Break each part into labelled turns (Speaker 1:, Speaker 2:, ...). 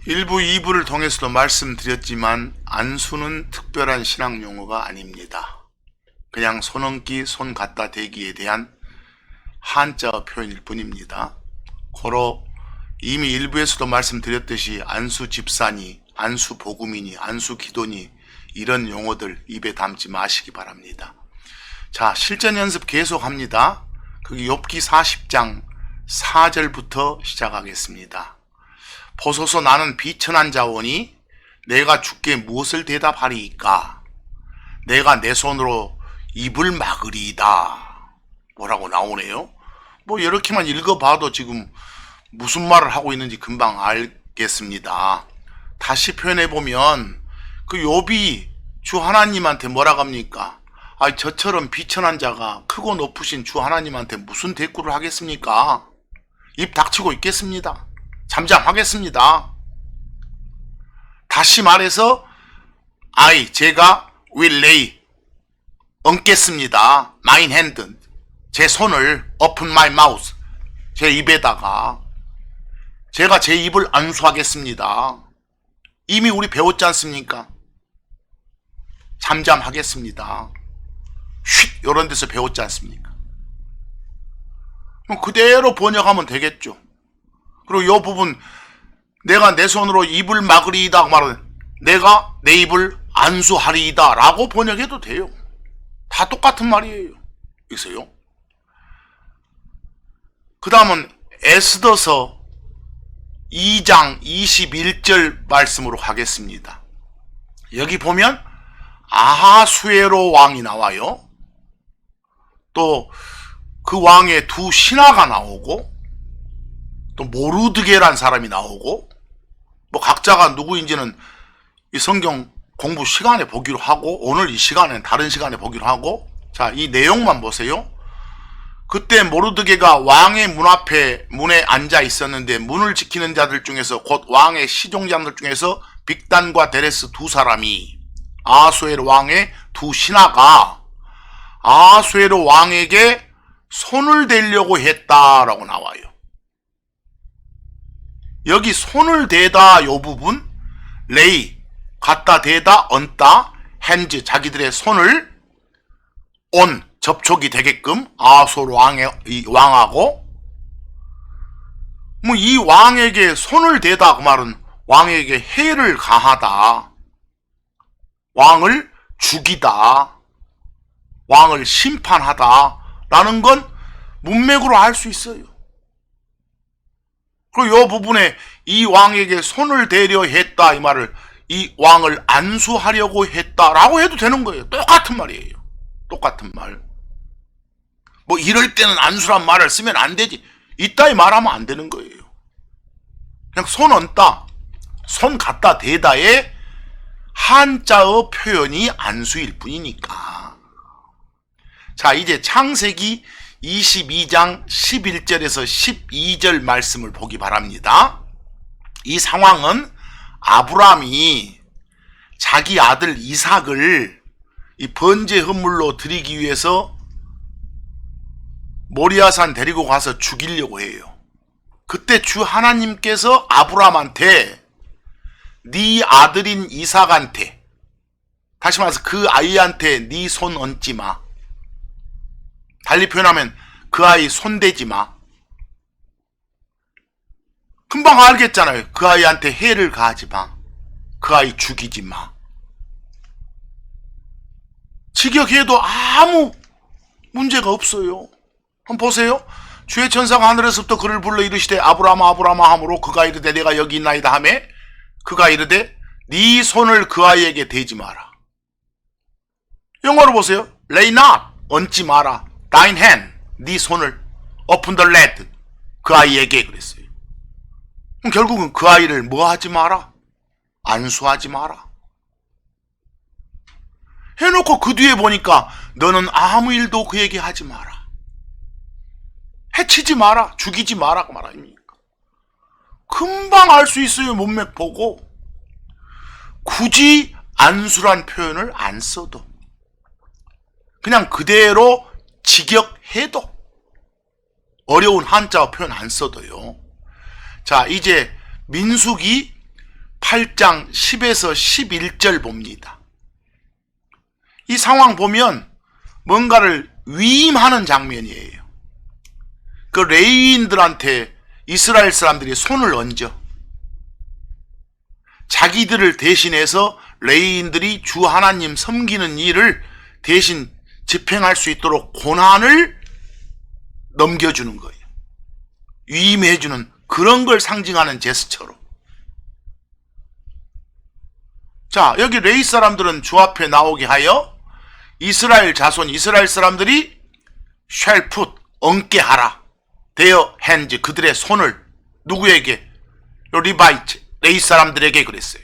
Speaker 1: 일부 2부를 통해서도 말씀드렸지만 안수는 특별한 신앙 용어가 아닙니다. 그냥 손 얹기, 손 갖다 대기에 대한 한자어 표현일 뿐입니다. 고로 이미 일부에서도 말씀드렸듯이 안수 집사니, 안수 복음이니, 안수 기도니 이런 용어들 입에 담지 마시기 바랍니다. 자, 실전 연습 계속합니다. 거기 욥기 40장 4절부터 시작하겠습니다. 보소서 나는 비천한 자오니 내가 주께 무엇을 대답하리이까? 내가 내 손으로 입을 막으리이다. 뭐라고 나오네요. 뭐 이렇게만 읽어봐도 지금 무슨 말을 하고 있는지 금방 알겠습니다. 다시 표현해보면 그 욥이 주 하나님한테 뭐라고 합니까? 저처럼 비천한 자가 크고 높으신 주 하나님한테 무슨 대꾸를 하겠습니까? 입 닥치고 있겠습니다. 잠잠하겠습니다. 다시 말해서 제가 will lay 얹겠습니다. mine hand 제 손을 open my mouth 제 입에다가 제가 제 입을 안수하겠습니다. 이미 우리 배웠지 않습니까? 잠잠하겠습니다. 쉿 이런 데서 배웠지 않습니까? 그럼 그대로 번역하면 되겠죠. 그리고 이 부분 내가 내 손으로 입을 막으리이다 말은 내가 내 입을 안수하리이다 라고 번역해도 돼요. 다 똑같은 말이에요. 여기서요. 그 다음은 에스더서 2장 21절 말씀으로 가겠습니다. 여기 보면 아하수에로 왕이 나와요. 또 그 왕의 두 신하가 나오고 또 모르드게란 사람이 나오고 뭐 각자가 누구인지는 이 성경 공부 시간에 보기로 하고 오늘 이 시간에는 다른 시간에 보기로 하고 자, 이 내용만 보세요. 그때 모르드게가 왕의 문에 앉아 있었는데 문을 지키는 자들 중에서 곧 왕의 시종자들 중에서 빅단과 데레스 두 사람이 아하수에로 왕의 두 신하가 아하수에로 왕에게 손을 대려고 했다라고 나와요. 여기 손을 대다 요 부분 레이 갖다 대다 얹다 핸즈 자기들의 손을 온 접촉이 되게끔 아하수에로 왕하고 뭐 이 왕에게 손을 대다 그 말은 왕에게 해를 가하다 왕을 죽이다 왕을 심판하다 라는 건 문맥으로 알 수 있어요. 그리고 이 부분에 이 왕에게 손을 대려 했다 이 말을 이 왕을 안수하려고 했다라고 해도 되는 거예요. 똑같은 말이에요. 똑같은 말. 뭐 이럴 때는 안수란 말을 쓰면 안 되지. 이따위 말하면 안 되는 거예요. 그냥 손 얹다, 손 갖다 대다의 한자어 표현이 안수일 뿐이니까. 자, 이제 창세기 22장 11절에서 12절 말씀을 보기 바랍니다. 이 상황은 아브라함이 자기 아들 이삭을 이 번제 헌물로 드리기 위해서 모리아산 데리고 가서 죽이려고 해요. 그때 주 하나님께서 아브라함한테 네 아들인 이삭한테 다시 말해서 그 아이한테 네 손 얹지 마. 달리 표현하면 그 아이 손대지 마. 금방 알겠잖아요. 그 아이한테 해를 가하지 마. 그 아이 죽이지 마. 직역해도 아무 문제가 없어요. 한번 보세요. 주의 천사가 하늘에서부터 그를 불러 이르시되 아브라함아 아브라함아 하므로 그가 이르되 내가 여기 있나이다 하매 그가 이르되 네 손을 그 아이에게 대지 마라. 영어로 보세요. lay not 얹지 마라. thine hand 네 손을 open the lad 그 아이에게 그랬어요. 그럼 결국은 그 아이를 뭐 하지 마라? 안수하지 마라. 해놓고 그 뒤에 보니까 너는 아무 일도 그에게 하지 마라. 해치지 마라. 죽이지 마라 그 말 아닙니까? 금방 알 수 있어요. 문맥 보고. 굳이 안수란 표현을 안 써도 그냥 그대로 직역해도 어려운 한자어 표현 안 써도요. 자, 이제 민수기 8장 10에서 11절 봅니다. 이 상황 보면 뭔가를 위임하는 장면이에요. 그 레위인들한테 이스라엘 사람들이 손을 얹어 자기들을 대신해서 레위인들이 주 하나님 섬기는 일을 대신 집행할 수 있도록 권한을 넘겨주는 거예요. 위임해주는 그런 걸 상징하는 제스처로. 자, 여기 레위 사람들은 주 앞에 나오게 하여 이스라엘 자손, 이스라엘 사람들이 shall put, 얹게 하라. their hands, 그들의 손을 누구에게? 리바이트, 레위 사람들에게 그랬어요.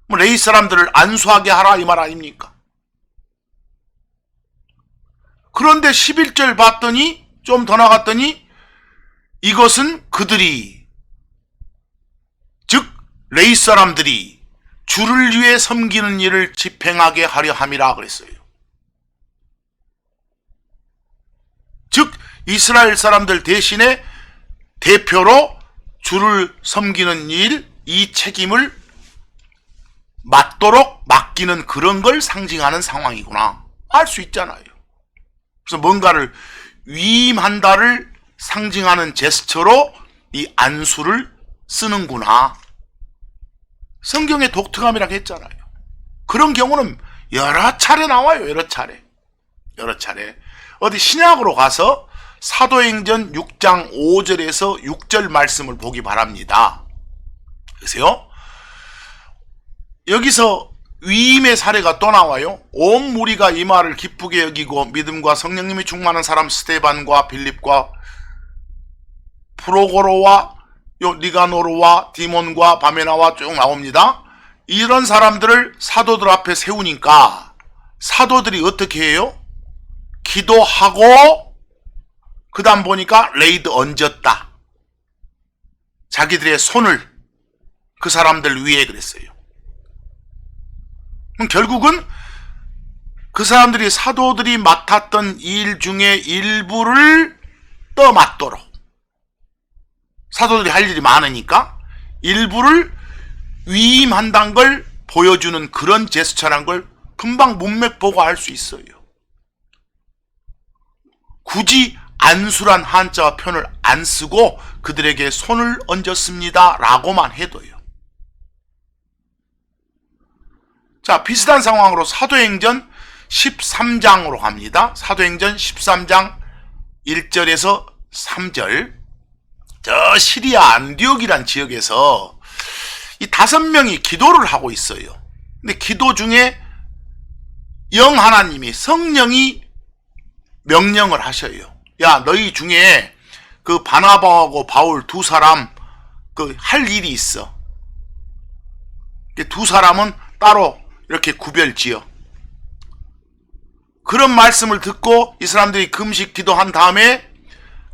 Speaker 1: 뭐 레위 사람들을 안수하게 하라 이 말 아닙니까? 그런데 11절 봤더니 좀 더 나갔더니 이것은 그들이, 즉 레위 사람들이 주를 위해 섬기는 일을 집행하게 하려 함이라 그랬어요. 즉 이스라엘 사람들 대신에 대표로 주를 섬기는 일, 이 책임을 맡도록 맡기는 그런 걸 상징하는 상황이구나 알 수 있잖아요. 그래서 뭔가를 위임한다를 상징하는 제스처로 이 안수를 쓰는구나. 성경의 독특함이라고 했잖아요. 그런 경우는 여러 차례 나와요. 여러 차례. 어디 신약으로 가서 사도행전 6장 5절에서 6절 말씀을 보기 바랍니다. 그래서요, 여기서 위임의 사례가 또 나와요. 온 무리가 이 말을 기쁘게 여기고 믿음과 성령님이 충만한 사람 스데반과 빌립과 프로고로와 니가노르와 디몬과 바메나와 쭉 나옵니다. 이런 사람들을 사도들 앞에 세우니까 사도들이 어떻게 해요? 기도하고 그 다음 보니까 레이드 얹었다. 자기들의 손을 그 사람들 위에 그랬어요. 그럼 결국은 그 사람들이 사도들이 맡았던 일 중에 일부를 떠맡도록, 사도들이 할 일이 많으니까 일부를 위임한다는 걸 보여주는 그런 제스처란 걸 금방 문맥 보고 알 수 있어요. 굳이 안수란 한자와 표현을 안 쓰고 그들에게 손을 얹었습니다 라고만 해도요. 자, 비슷한 상황으로 사도행전 13장으로 갑니다. 사도행전 13장 1절에서 3절. 저 시리아 안디옥이란 지역에서 이 5명이 기도를 하고 있어요. 근데 기도 중에 영 하나님이, 성령이 명령을 하셔요. 야, 너희 중에 그 바나바하고 바울 두 사람 그 할 일이 있어. 두 사람은 따로 이렇게 구별지어. 그런 말씀을 듣고 이 사람들이 금식 기도한 다음에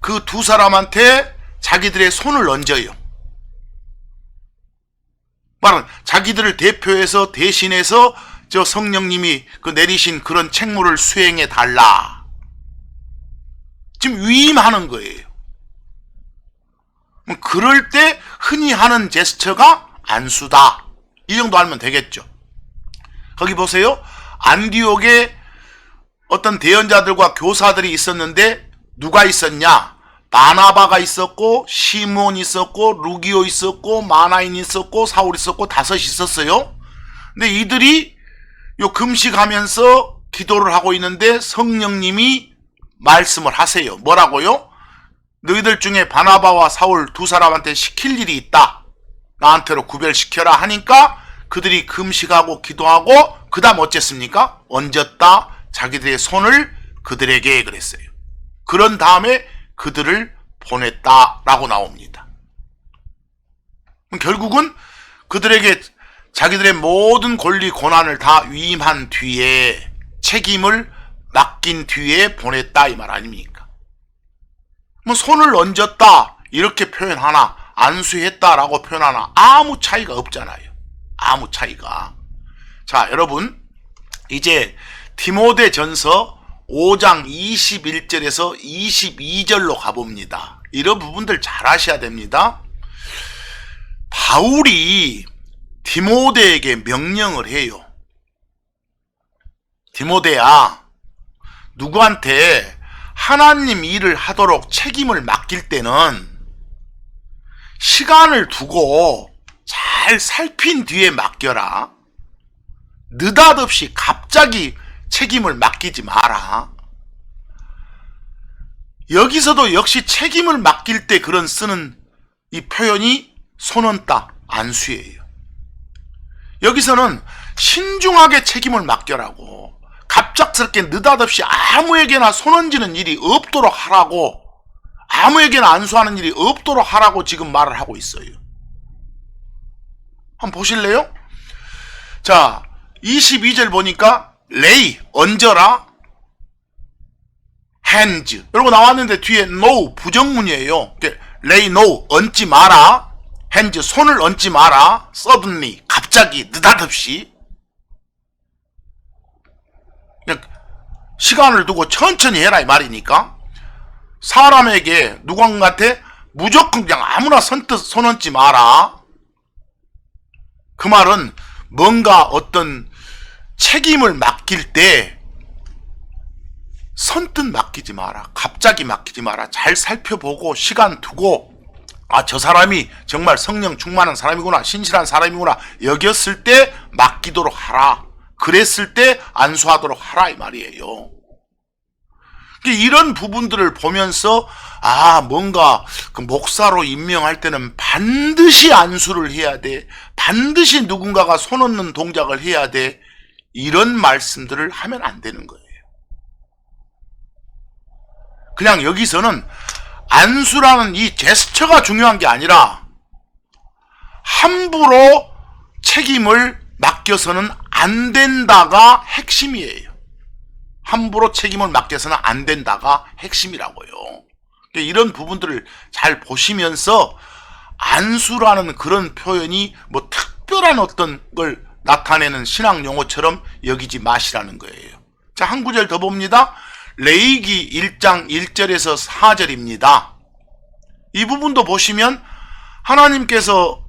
Speaker 1: 그 두 사람한테 자기들의 손을 얹어요. 말은 자기들을 대표해서 대신해서 저 성령님이 그 내리신 그런 책무를 수행해 달라. 지금 위임하는 거예요. 그럴 때 흔히 하는 제스처가 안수다. 이 정도 알면 되겠죠. 거기 보세요. 안디옥에 어떤 대언자들과 교사들이 있었는데 누가 있었냐? 바나바가 있었고, 시몬 있었고, 루기오 있었고, 마나인 있었고, 사울 있었고, 5 있었어요. 근데 이들이 요 금식하면서 기도를 하고 있는데 성령님이 말씀을 하세요. 뭐라고요? 너희들 중에 바나바와 사울 두 사람한테 시킬 일이 있다. 나한테로 구별시켜라 하니까 그들이 금식하고 기도하고 그 다음 어쨌습니까? 얹었다. 자기들의 손을 그들에게 그랬어요. 그런 다음에 그들을 보냈다라고 나옵니다. 결국은 그들에게 자기들의 모든 권리 권한을 다 위임한 뒤에, 책임을 맡긴 뒤에 보냈다 이 말 아닙니까? 뭐 손을 얹었다 이렇게 표현하나 안수했다라고 표현하나 아무 차이가 없잖아요. 아무 차이가. 자, 여러분 이제 디모데전서 5장 21절에서 22절로 가봅니다. 이런 부분들 잘 아셔야 됩니다. 바울이 디모데에게 명령을 해요. 디모데야, 누구한테 하나님 일을 하도록 책임을 맡길 때는 시간을 두고 잘 살핀 뒤에 맡겨라. 느닷없이 갑자기 책임을 맡기지 마라. 여기서도 역시 책임을 맡길 때 그런 쓰는 이 표현이 손은 따 안수예요. 여기서는 신중하게 책임을 맡겨라고, 갑작스럽게 느닷없이 아무에게나 손 얹는 일이 없도록 하라고, 아무에게나 안수하는 일이 없도록 하라고 지금 말을 하고 있어요. 한번 보실래요? 자, 22절 보니까 레이, 얹어라, hands 이러고 나왔는데 뒤에 no, 부정문이에요. 레이 no, 얹지 마라, hands, 손을 얹지 마라, suddenly, 갑자기, 느닷없이. 그냥 시간을 두고 천천히 해라 이 말이니까, 사람에게 누군가한테 무조건 그냥 아무나 선뜻 손 얹지 마라. 그 말은 뭔가 어떤 책임을 맡길 때 선뜻 맡기지 마라. 갑자기 맡기지 마라. 잘 살펴보고 시간 두고, 아, 저 사람이 정말 성령 충만한 사람이구나, 신실한 사람이구나 여겼을 때 맡기도록 하라. 그랬을 때 안수하도록 하라 이 말이에요. 이런 부분들을 보면서 아, 뭔가 그 목사로 임명할 때는 반드시 안수를 해야 돼, 반드시 누군가가 손 얹는 동작을 해야 돼, 이런 말씀들을 하면 안 되는 거예요. 그냥 여기서는 안수라는 이 제스처가 중요한 게 아니라 함부로 책임을 맡겨서는 안 된다가 핵심이에요. 함부로 책임을 맡겨서는 안 된다가 핵심이라고요. 이런 부분들을 잘 보시면서 안수라는 그런 표현이 뭐 특별한 어떤 걸 나타내는 신학 용어처럼 여기지 마시라는 거예요. 자, 한 구절 더 봅니다. 레위기 1장 1절에서 4절입니다. 이 부분도 보시면 하나님께서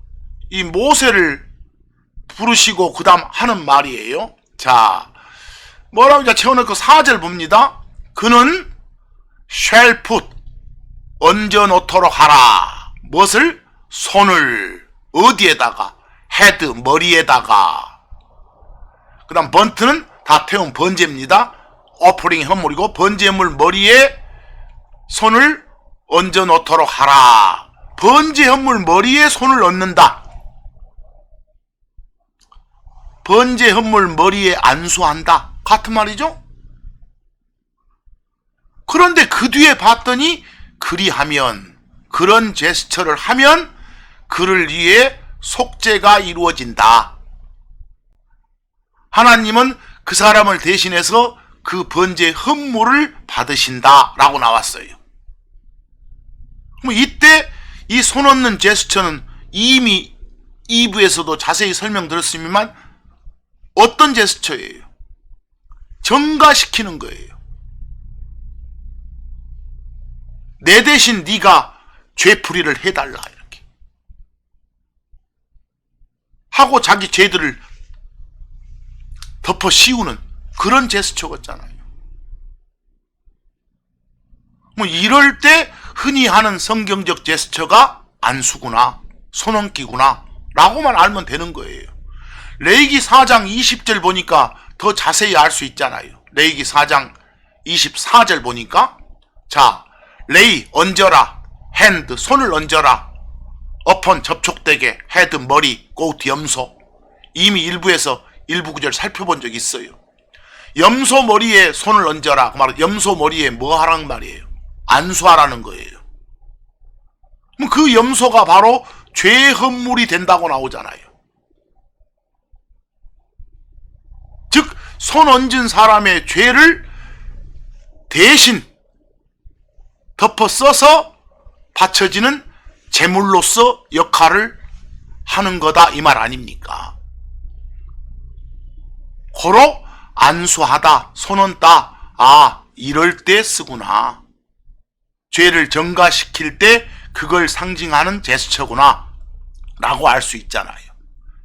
Speaker 1: 이 모세를 부르시고 그 다음 하는 말이에요. 자, 뭐라고 이제 채워넣고 4절 봅니다. 그는 shall put, 얹어놓도록 하라. 무엇을? 손을. 어디에다가? head, 머리에다가. 그 다음 번트는 다 태운 번제입니다. 오프링 헌물이고, 번제물 머리에 손을 얹어놓도록 하라. 번제 헌물 머리에 손을 얹는다. 번제 헌물 머리에 안수한다. 같은 말이죠? 그런데 그 뒤에 봤더니 그리하면, 그런 제스처를 하면 그를 위해 속죄가 이루어진다. 하나님은 그 사람을 대신해서 그 번제 헌물을 받으신다 라고 나왔어요. 이때 이 손 얹는 제스처는 이미 2부에서도 자세히 설명드렸습니다만 어떤 제스처예요? 전가시키는 거예요. 내 대신 네가 죄풀이를 해달라, 이렇게 하고 자기 죄들을 덮어 씌우는 그런 제스처였잖아요. 뭐 이럴 때 흔히 하는 성경적 제스처가 안수구나, 손얹기구나 라고만 알면 되는 거예요. 레위기 4장 20절 보니까 더 자세히 알 수 있잖아요. 레위기 4장 24절 보니까, 자, 레이, 얹어라, hand, 손을 얹어라, upon, 접촉되게, head, 머리, goat, 염소. 이미 일부 구절 살펴본 적이 있어요. 염소 머리에 손을 얹어라, 그 말은 염소 머리에 뭐 하라는 말이에요? 안수하라는 거예요. 그럼 그 염소가 바로 죄 헌물이 된다고 나오잖아요. 즉, 손 얹은 사람의 죄를 대신 덮어 써서 바쳐지는 제물로서 역할을 하는 거다 이 말 아닙니까? 고로 안수하다, 손 얹다, 아, 이럴 때 쓰구나. 죄를 전가시킬 때 그걸 상징하는 제스처구나 라고 알 수 있잖아요.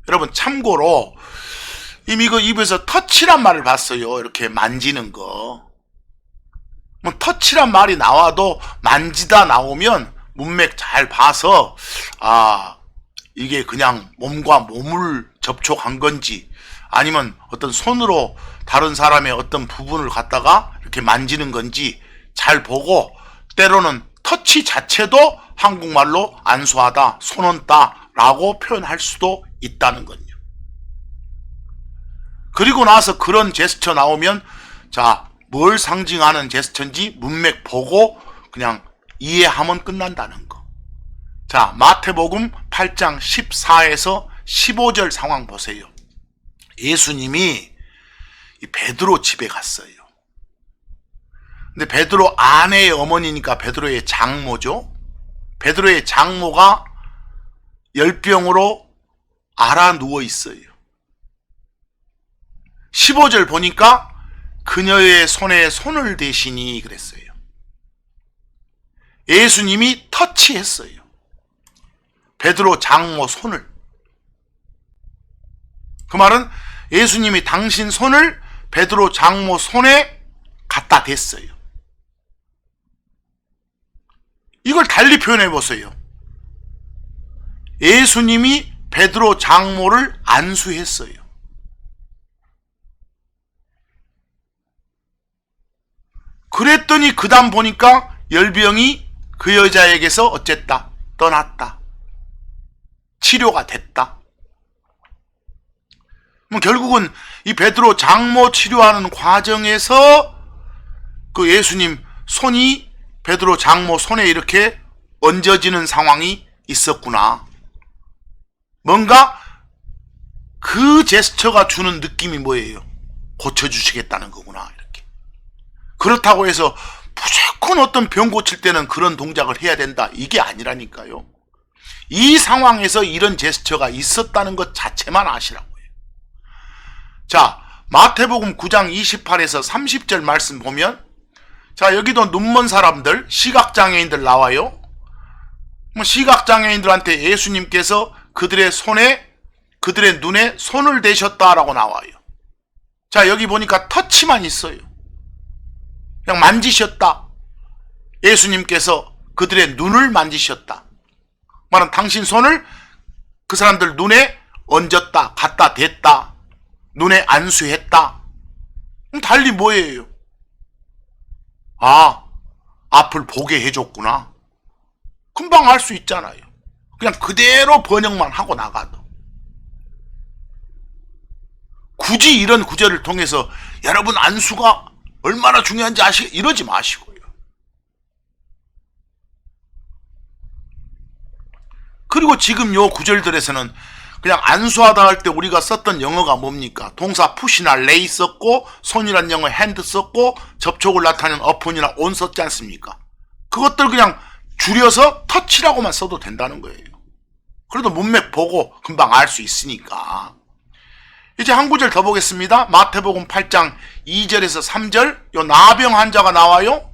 Speaker 1: 여러분 참고로 이미 그 입에서 터치란 말을 봤어요. 이렇게 만지는 거. 뭐 터치란 말이 나와도 만지다 나오면 문맥 잘 봐서 이게 그냥 몸과 몸을 접촉한 건지 아니면 어떤 손으로 다른 사람의 어떤 부분을 갖다가 이렇게 만지는 건지 잘 보고 때로는 터치 자체도 한국말로 안수하다, 손얹다 라고 표현할 수도 있다는 거죠. 그리고 나서 그런 제스처 나오면 자, 뭘 상징하는 제스처인지 문맥 보고 그냥 이해하면 끝난다는 거. 자, 마태복음 8장 14에서 15절 상황 보세요. 예수님이 베드로 집에 갔어요. 근데 베드로 아내의 어머니니까 베드로의 장모죠. 베드로의 장모가 열병으로 앓아 누워 있어요. 15절 보니까 그녀의 손에 손을 대시니 그랬어요. 예수님이 터치했어요. 베드로 장모 손을. 그 말은 예수님이 당신 손을 베드로 장모 손에 갖다 댔어요. 이걸 달리 표현해 보세요. 예수님이 베드로 장모를 안수했어요. 그랬더니 그 다음 보니까 열병이 그 여자에게서 어쨌다? 떠났다. 치료가 됐다. 결국은 이 베드로 장모 치료하는 과정에서 그 예수님 손이 베드로 장모 손에 이렇게 얹어지는 상황이 있었구나. 뭔가 그 제스처가 주는 느낌이 뭐예요? 고쳐주시겠다는 거구나. 이렇게. 그렇다고 해서 무조건 어떤 병 고칠 때는 그런 동작을 해야 된다. 이게 아니라니까요. 이 상황에서 이런 제스처가 있었다는 것 자체만 아시라고요. 자, 마태복음 9장 28에서 30절 말씀 보면 자, 여기도 눈먼 사람들, 시각장애인들 나와요. 시각장애인들한테 예수님께서 그들의 손에, 그들의 눈에 손을 대셨다라고 나와요. 자, 여기 보니까 터치만 있어요. 그냥 만지셨다. 예수님께서 그들의 눈을 만지셨다. 말은 당신 손을 그 사람들 눈에 얹었다, 갖다 댔다, 눈에 안수했다. 그럼 달리 뭐예요? 앞을 보게 해줬구나. 금방 알 수 있잖아요. 그냥 그대로 번역만 하고 나가도. 굳이 이런 구절을 통해서 여러분 안수가 얼마나 중요한지 이러지 마시고요. 그리고 지금 요 구절들에서는 그냥 안수하다 할 때 우리가 썼던 영어가 뭡니까? 동사 푸시나 레이 썼고 손이란 영어 핸드 썼고 접촉을 나타내는 어폰이나 온 썼지 않습니까? 그것들 그냥 줄여서 터치라고만 써도 된다는 거예요. 그래도 문맥 보고 금방 알 수 있으니까. 이제 한 구절 더 보겠습니다. 마태복음 8장 2절에서 3절 요 나병 환자가 나와요.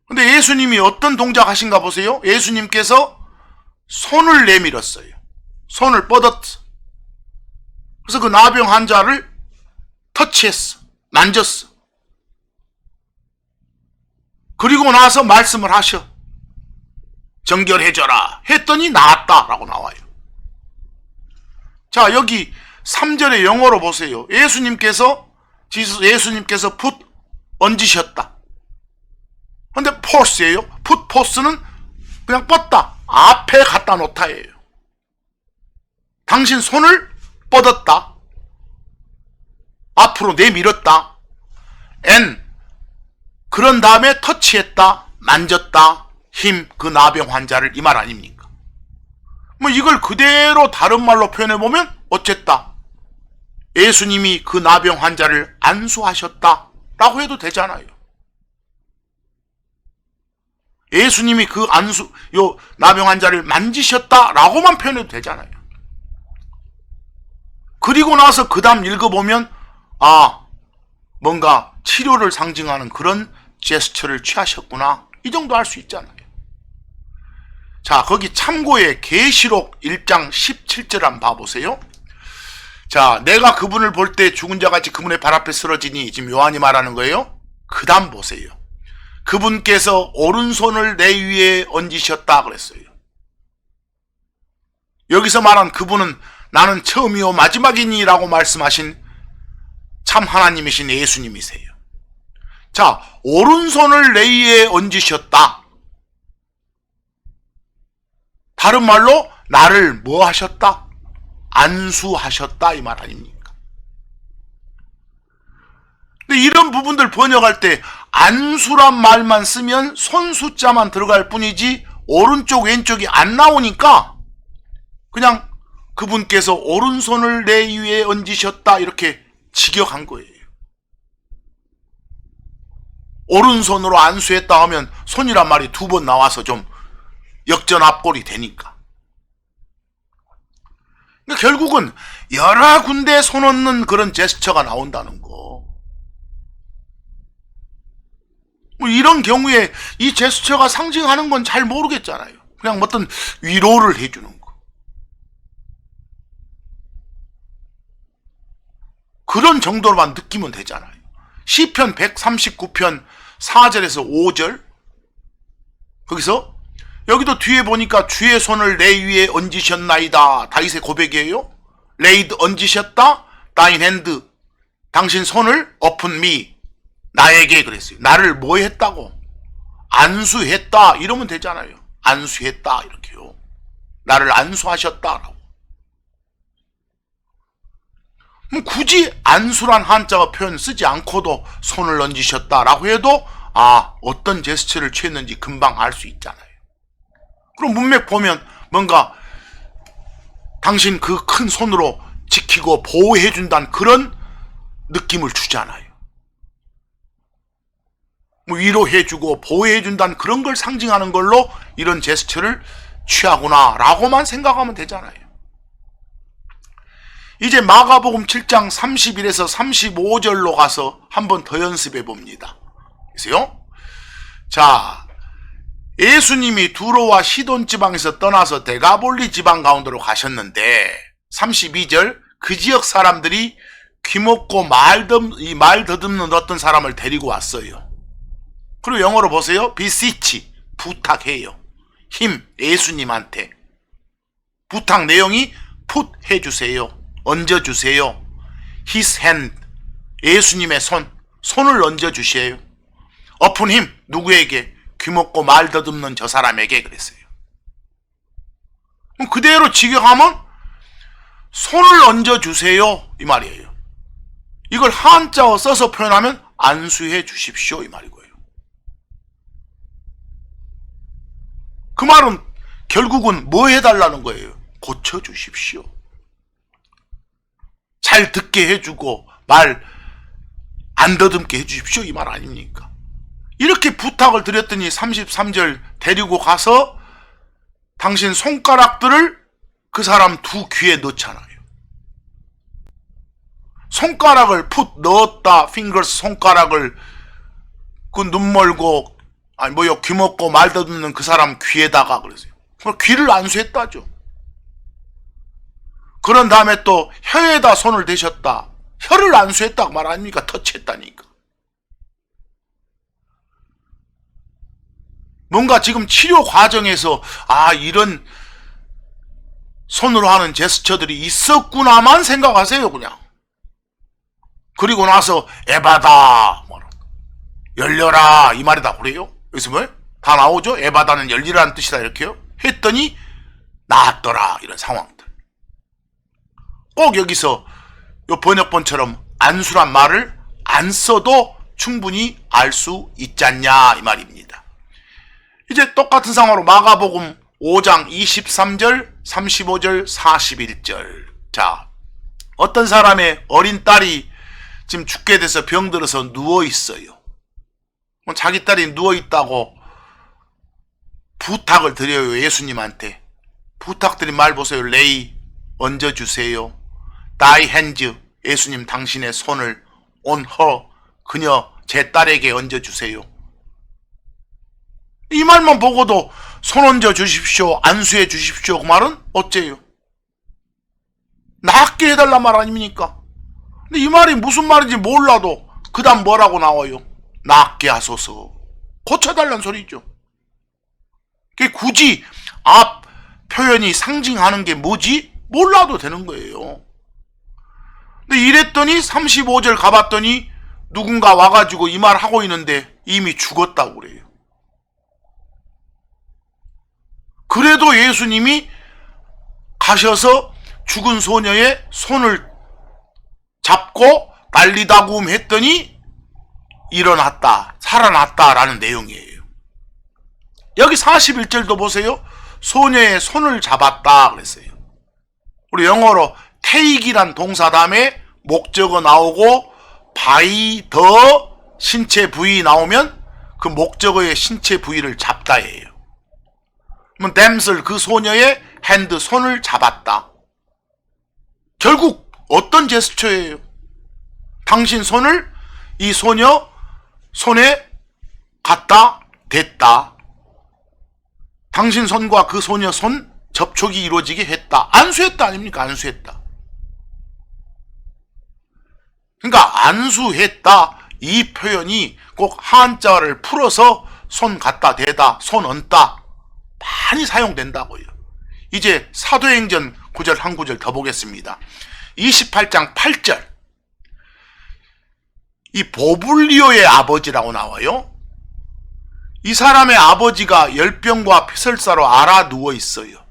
Speaker 1: 근데 예수님이 어떤 동작 하신가 보세요. 예수님께서 손을 내밀었어요. 손을 뻗었어. 그래서 그 나병 환자를 터치했어. 만졌어. 그리고 나서 말씀을 하셔. 정결해져라 했더니 나았다라고 나와요. 자, 여기 3절의 영어로 보세요. 예수님께서 풋 얹으셨다. 근데 포스예요. 풋 포스는 그냥 뻗다. 앞에 갖다 놓다예요. 당신 손을 뻗었다. 앞으로 내밀었다. 그런 다음에 터치했다. 만졌다. 그 나병 환자를 이 말 아닙니까? 이걸 그대로 다른 말로 표현해보면 어쨌다. 예수님이 그 나병 환자를 안수하셨다 라고 해도 되잖아요. 예수님이 그 나병 환자를 만지셨다 라고만 표현해도 되잖아요. 그리고 나서 그 다음 읽어보면 뭔가 치료를 상징하는 그런 제스처를 취하셨구나. 이 정도 할 수 있잖아요. 자, 거기 참고에 계시록 1장 17절 한번 봐보세요. 자, 내가 그분을 볼 때 죽은 자같이 그분의 발 앞에 쓰러지니, 지금 요한이 말하는 거예요. 그 다음 보세요. 그분께서 오른손을 내 위에 얹으셨다 그랬어요. 여기서 말한 그분은 나는 처음이요 마지막이니 라고 말씀하신 참 하나님이신 예수님이세요. 자, 오른손을 내 위에 얹으셨다. 다른 말로 나를 뭐 하셨다? 안수하셨다 이 말 아닙니까? 근데 이런 부분들 번역할 때 안수란 말만 쓰면 손 숫자만 들어갈 뿐이지 오른쪽 왼쪽이 안 나오니까 그냥 그분께서 오른손을 내 위에 얹으셨다 이렇게 직역한 거예요. 오른손으로 안수했다 하면 손이란 말이 두 번 나와서 좀 역전압골이 되니까. 그러니까 결국은 여러 군데 손 얹는 그런 제스처가 나온다는 거. 뭐 이런 경우에 이 제스처가 상징하는 건 잘 모르겠잖아요. 그냥 어떤 위로를 해주는 거. 그런 정도로만 느끼면 되잖아요. 시편 139편 4절에서 5절 거기서 여기도 뒤에 보니까 주의 손을 내 위에 얹으셨나이다. 다윗의 고백이에요. 레이드 얹으셨다. thine hand. 당신 손을 open me. 나에게 그랬어요. 나를 뭐 했다고? 안수했다. 이러면 되잖아요. 안수했다. 이렇게요. 나를 안수하셨다라고. 굳이 안수란 한자어 표현 쓰지 않고도 손을 얹으셨다라고 해도 어떤 제스처를 취했는지 금방 알 수 있잖아요. 그럼 문맥 보면 뭔가 당신 그 큰 손으로 지키고 보호해준다는 그런 느낌을 주잖아요. 위로해주고 보호해준다는 그런 걸 상징하는 걸로 이런 제스처를 취하구나 라고만 생각하면 되잖아요. 이제 마가복음 7장 31에서 35절로 가서 한 번 더 연습해 봅니다. 그래서요. 자, 예수님이 두로와 시돈 지방에서 떠나서 데가볼리 지방 가운데로 가셨는데 32절 그 지역 사람들이 귀먹고 말 더듬는 어떤 사람을 데리고 왔어요. 그리고 영어로 보세요. beseech, 부탁해요. 힘, 예수님한테. 부탁 내용이 put 해주세요. 얹어주세요. his hand, 예수님의 손을 얹어주세요. upon him, 누구에게? 귀먹고 말 더듬는 저 사람에게 그랬어요. 그럼 그대로 직역하면 손을 얹어주세요 이 말이에요. 이걸 한자어 써서 표현하면 안수해 주십시오 이 말이고요. 그 말은 결국은 뭐 해달라는 거예요? 고쳐주십시오. 잘 듣게 해주고 말 안 더듬게 해주십시오 이 말 아닙니까? 이렇게 부탁을 드렸더니 33절 데리고 가서 당신 손가락들을 그 사람 두 귀에 넣잖아요. 손가락을 넣었다. fingers 손가락을 그 눈 멀고 귀 먹고 말 더듬는 그 사람 귀에다가 그랬어요. 귀를 안수했다죠. 그런 다음에 또 혀에다 손을 대셨다. 혀를 안수했다고 말 아닙니까? 터치했다니까. 뭔가 지금 치료 과정에서 이런 손으로 하는 제스처들이 있었구나만 생각하세요 그냥. 그리고 나서 에바다 열려라 이 말이다 그래요? 여기서 뭐? 다 나오죠? 에바다는 열리라는 뜻이다 이렇게요. 했더니 나았더라 이런 상황들. 꼭 여기서 요 번역본처럼 안수란 말을 안 써도 충분히 알 수 있잖냐 이 말입니다. 이제 똑같은 상황으로 마가복음 5장 23절, 35절, 41절. 자, 어떤 사람의 어린 딸이 지금 죽게 돼서 병들어서 누워있어요. 자기 딸이 누워있다고 부탁을 드려요. 예수님한테. 부탁드린 말 보세요. 레이, 얹어주세요. thy hands, 예수님 당신의 손을 on her, 그녀 제 딸에게 얹어주세요. 이 말만 보고도 손 얹어 주십시오, 안수해 주십시오, 그 말은 어째요? 낫게 해달란 말 아닙니까? 근데 이 말이 무슨 말인지 몰라도 그 다음 뭐라고 나와요? 낫게 하소서. 고쳐달란 소리죠. 그게 굳이 앞 표현이 상징하는 게 뭐지? 몰라도 되는 거예요. 근데 이랬더니 35절 가봤더니 누군가 와가지고 이 말 하고 있는데 이미 죽었다고 그래요. 그래도 예수님이 가셔서 죽은 소녀의 손을 잡고 난리다구음 했더니 일어났다, 살아났다라는 내용이에요. 여기 41절도 보세요. 소녀의 손을 잡았다 그랬어요. 우리 영어로 take이란 동사 다음에 목적어 나오고 by the 신체 부위 나오면 그 목적어의 신체 부위를 잡다예요. 그러면 damsel 그 소녀의 hand 손을 잡았다. 결국 어떤 제스처예요? 당신 손을 이 소녀 손에 갖다 댔다. 당신 손과 그 소녀 손 접촉이 이루어지게 했다. 안수했다 아닙니까? 안수했다. 그러니까 안수했다 이 표현이 꼭 한자를 풀어서 손 갖다 대다, 손 얹다 많이 사용된다고요. 이제 사도행전 9절 한 구절 더 보겠습니다. 28장 8절 이 보블리오의 아버지라고 나와요. 이 사람의 아버지가 열병과 폐설사로 앓아 누워 있어요.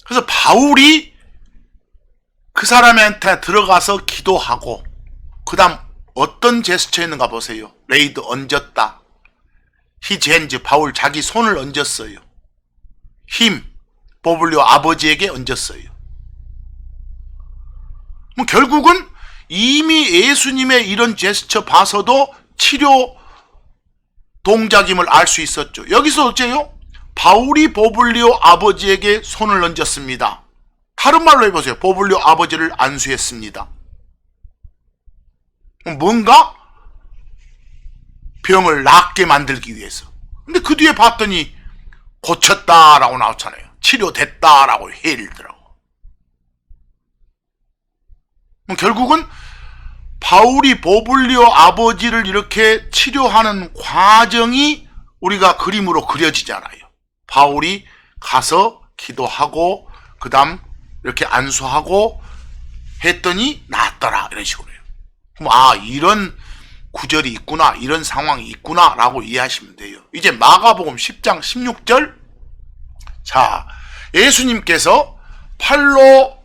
Speaker 1: 그래서 바울이 그 사람한테 들어가서 기도하고 그 다음 어떤 제스처였는가 보세요. 레이드 얹었다. 히즈 핸즈 바울 자기 손을 얹었어요. 힘 보블리오 아버지에게 얹었어요. 결국은 이미 예수님의 이런 제스처 봐서도 치료 동작임을 알 수 있었죠. 여기서 어째요? 바울이 보블리오 아버지에게 손을 얹었습니다. 다른 말로 해보세요. 보블리오 아버지를 안수했습니다. 뭔가 병을 낫게 만들기 위해서. 근데 그 뒤에 봤더니 고쳤다라고 나왔잖아요. 치료됐다라고 해일더라고. 결국은 바울이 보블리오 아버지를 이렇게 치료하는 과정이 우리가 그림으로 그려지잖아요. 바울이 가서 기도하고 그 다음 이렇게 안수하고 했더니 낫더라 이런 식으로 해요. 그럼 이런 구절이 있구나, 이런 상황이 있구나 라고 이해하시면 돼요. 이제 마가복음 10장 16절 자 예수님께서 팔로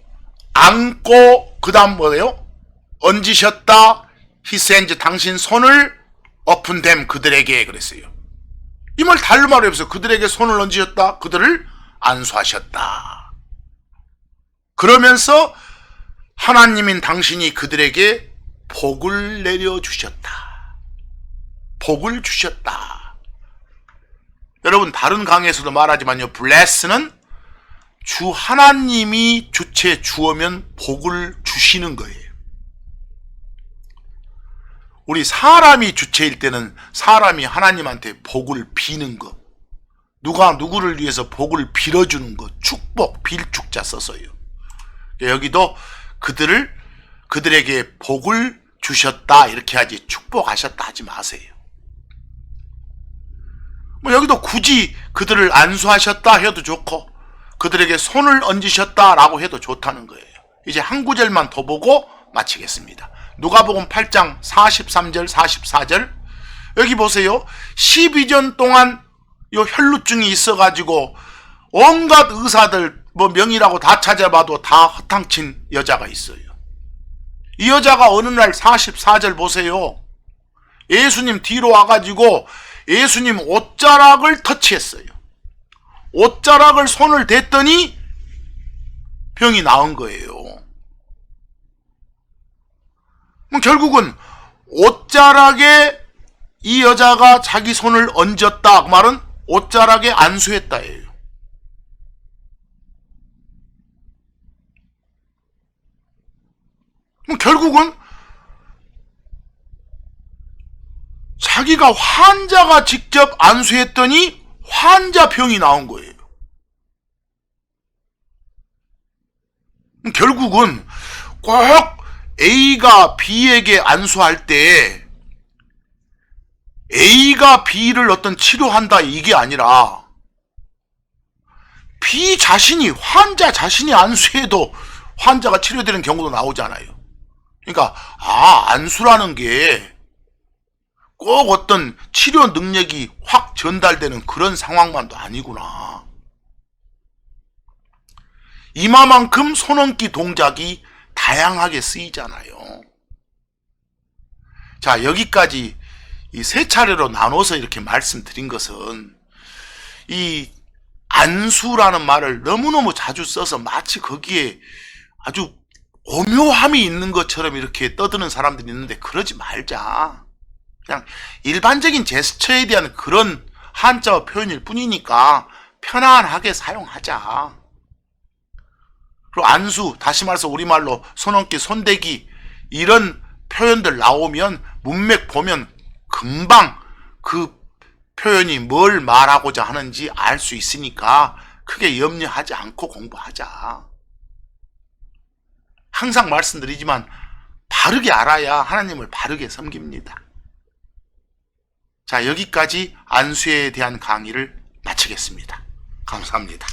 Speaker 1: 안고 그 다음 뭐예요? 얹으셨다. 히센즈 당신 손을 오픈됨 그들에게 그랬어요. 이 말 다른 말로 해보세요. 그들에게 손을 얹으셨다. 그들을 안수하셨다. 그러면서 하나님인 당신이 그들에게 복을 내려주셨다. 복을 주셨다. 여러분 다른 강의에서도 말하지만요. bless는 주 하나님이 주체 주어면 복을 주시는 거예요. 우리 사람이 주체일 때는 사람이 하나님한테 복을 비는 거. 누가 누구를 위해서 복을 빌어주는 거. 축복, 빌축자 써서요. 여기도 그들에게 복을 주셨다 이렇게 하지 축복하셨다 하지 마세요. 여기도 굳이 그들을 안수하셨다 해도 좋고 그들에게 손을 얹으셨다라고 해도 좋다는 거예요. 이제 한 구절만 더 보고 마치겠습니다. 누가복음 8장 43절 44절 여기 보세요. 12년 동안 요 혈루증이 있어가지고 온갖 의사들 명이라고 다 찾아봐도 다 허탕친 여자가 있어요. 이 여자가 어느 날 44절 보세요. 예수님 뒤로 와가지고 예수님 옷자락을 터치했어요. 옷자락을 손을 댔더니 병이 나은 거예요. 결국은 옷자락에 이 여자가 자기 손을 얹었다 그 말은 옷자락에 안수했다예요. 결국은 자기가 환자가 직접 안수했더니 환자병이 나온 거예요. 결국은 꼭 A가 B에게 안수할 때 A가 B를 어떤 치료한다 이게 아니라 B 자신이 환자 자신이 안수해도 환자가 치료되는 경우도 나오잖아요. 그러니까 안수라는 게 꼭 어떤 치료 능력이 확 전달되는 그런 상황만도 아니구나. 이마만큼 손얹기 동작이 다양하게 쓰이잖아요. 자, 여기까지 이 세 차례로 나눠서 이렇게 말씀드린 것은 이 안수라는 말을 너무너무 자주 써서 마치 거기에 아주 오묘함이 있는 것처럼 이렇게 떠드는 사람들이 있는데 그러지 말자. 그냥 일반적인 제스처에 대한 그런 한자어 표현일 뿐이니까 편안하게 사용하자. 그리고 안수, 다시 말해서 우리말로 손얹기, 손대기 이런 표현들 나오면 문맥 보면 금방 그 표현이 뭘 말하고자 하는지 알 수 있으니까 크게 염려하지 않고 공부하자. 항상 말씀드리지만 바르게 알아야 하나님을 바르게 섬깁니다. 자, 여기까지 안수에 대한 강의를 마치겠습니다. 감사합니다.